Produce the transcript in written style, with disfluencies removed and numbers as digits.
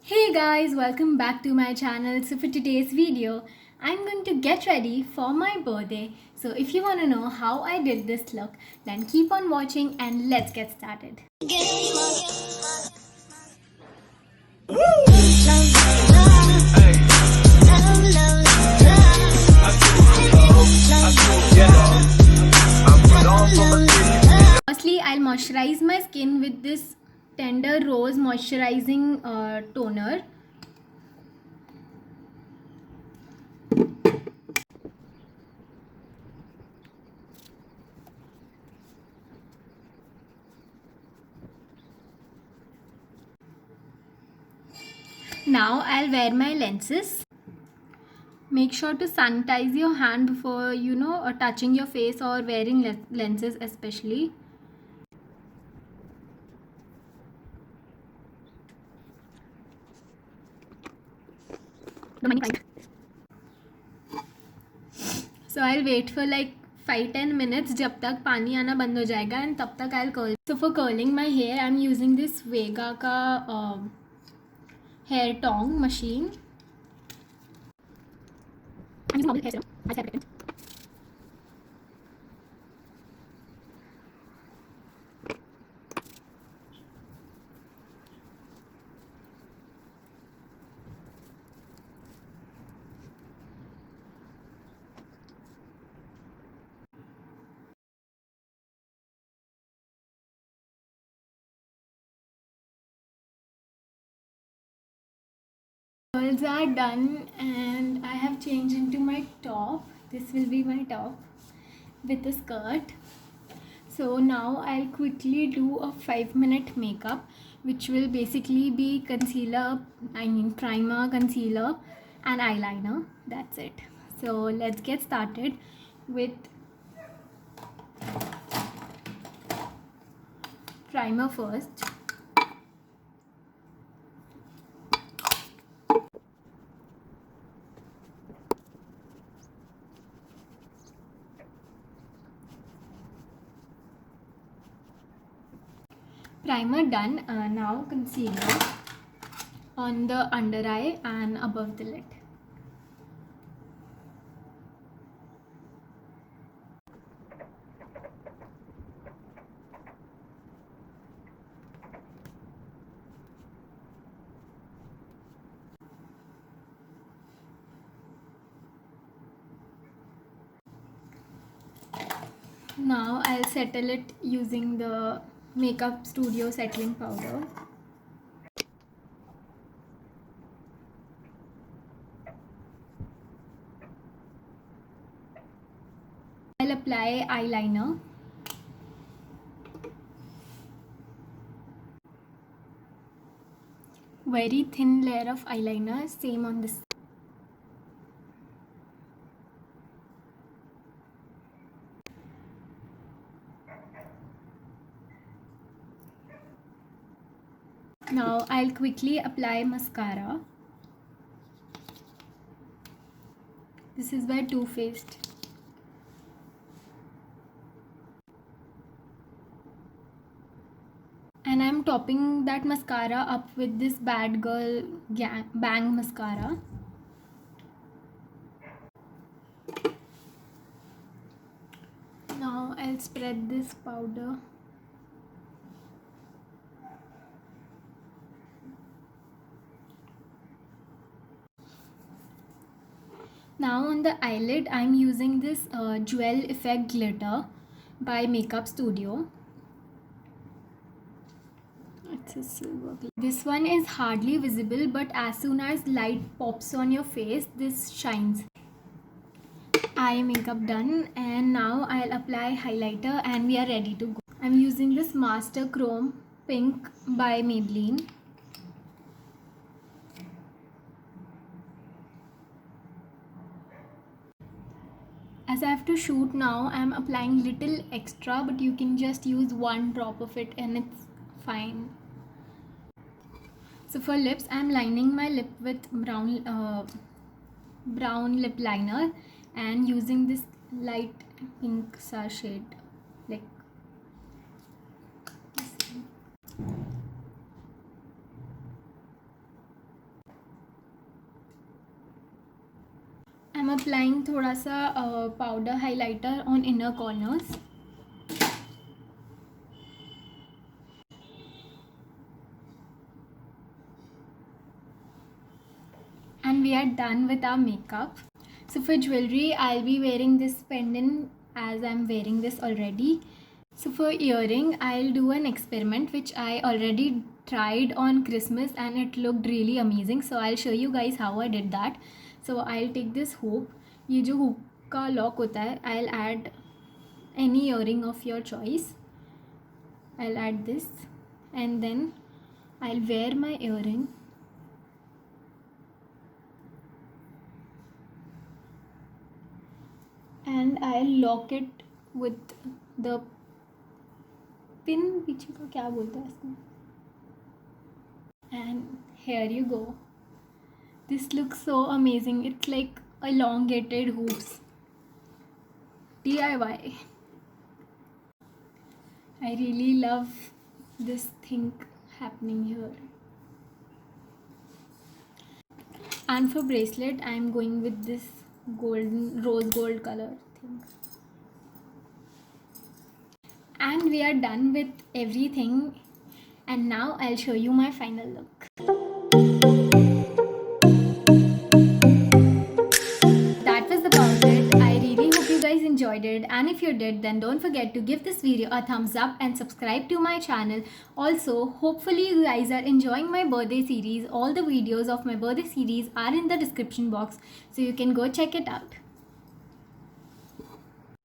Hey guys, welcome back to my channel. So for today's video, I'm going to get ready for my birthday. So if you want to know how I did this look, then keep on watching and let's get started. Firstly, I'll moisturize my skin with this Tender Rose moisturizing toner. Now I'll wear my lenses. Make sure to sanitize your hand before touching your face or wearing lenses especially. So I'll wait for like 5-10 minutes जब तक पानी आना बंद हो जाएगा and तब तक I'll curl. So for curling my hair, I'm using this Vega का hair tong machine. I'm using normal hair serum. I said it. Curls are done and I have changed into my top. This will be my top with a skirt. So now I'll quickly do a 5-minute makeup, which will basically be primer, concealer and eyeliner. That's it. So let's get started with primer first. Primer done. Now concealer on the under eye and above the lid. Now I'll settle it using the Makeup Studio settling powder. I'll apply eyeliner. Very thin layer of eyeliner, same on this. Now I'll quickly apply mascara. This is by Too Faced. And I'm topping that mascara up with this Bad Girl Bang mascara. Now I'll spread this powder. Now on the eyelid, I'm using this Jewel Effect Glitter by Makeup Studio. It's a silver glitter. This one is hardly visible, but as soon as light pops on your face, this shines. Eye makeup done, and now I'll apply highlighter and we are ready to go. I'm using this Master Chrome Pink by Maybelline. As I have to shoot now, I'm applying little extra, but you can just use 1 drop of it and it's fine. So for lips, I'm lining my lip with brown lip liner and using this light pink shade, like this. I'm applying thoda sa powder highlighter on inner corners. And we are done with our makeup. So for jewelry, I'll be wearing this pendant as I'm wearing this already. So for earring, I'll do an experiment which I already tried on Christmas and it looked really amazing. So I'll show you guys how I did that. So I'll take this hoop. ये जो hoop का lock होता है, I'll add any earring of your choice. I'll add this and then I'll wear my earring. And I'll lock it with the pin. पीछे का क्या बोलते हैं इसको? And here you go. This looks so amazing. It's like elongated hoops. DIY. I really love this thing happening here. And for bracelet, I'm going with this golden rose gold color thing. And we are done with everything, and now I'll show you my final look. That was about it. I really hope you guys enjoyed it, and if you did, then don't forget to give this video a thumbs up and subscribe to my channel. Also, hopefully you guys are enjoying my birthday series. All the videos of my birthday series are in the description box, so you can go check it out.